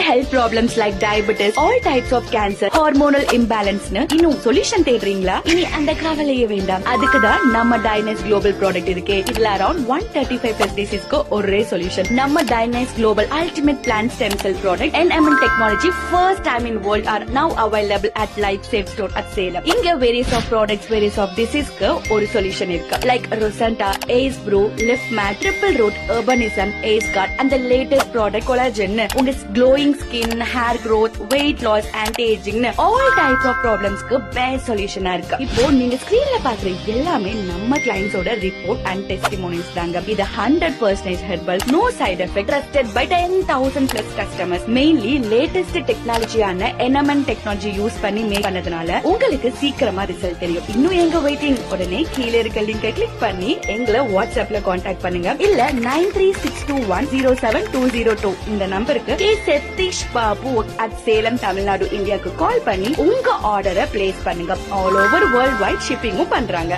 health problems like diabetes, all types of cancer, hormonal imbalance இன்னும் solution தேடுறீங்களா? இனி அந்த கவலையே வேண்டாம். அதுக்குதான் நம்ம டைனஸ் குளோபல் ப்ராடக்ட் இருக்கே. இதுல அரௌண்ட் 135 plus diseaseக்கு ஒரே சொல்யூஷன். நம்ம டைனஸ் global ultimate plant stem cell product NMN technology first time in world are now available at Life Safe Store at Salem. இங்க various of products, various of diseaseக்கு ஒரு solution இருக்கு. Like Rosenta, Ace Brew, Lift Mat, Triple Root, Urbanism, Ace Guard and the latest product collagen. உங்க glowing skin, hair growth, weight loss, anti-aging all type of problemsக்கு best solution இருக்கு. இப்போ நீங்க ஸ்கிரீன்ல பாக்குற எல்லாமே நம்ம கிளைண்ட்ஸோட ரிப்போர்ட் அண்ட் டெஸ்டிமோனியல்ஸ் தாங்க. இது 100% herbal, no side effect, trusted by 10,000 plus customers. Mainly latest டெக்னாலஜியான NMN technology use பண்ணி மேக் பண்ணதுனால உங்களுக்கு சீக்கிரமா ரிசல்ட் தெரியும். இன்னும் எங்க வெயிட்டிங்? உடனே கீழே இருக்க லிங்கை கிளிக் பண்ணி எங்களை வாட்ஸ்அப்ல கான்டாக்ட் பண்ணுங்க. இல்ல 9362107202 இந்த நம்பருக்கு சதீஷ் பாபு at சேலம் தமிழ்நாடு இந்தியாவுக்கு கால் பண்ணி உங்க ஆர்டரை பிளேஸ் பண்ணுங்க. ஆல் ஓவர் வேர்ல்ட் வைட் ஷிப்பிங்கும் பண்றாங்க.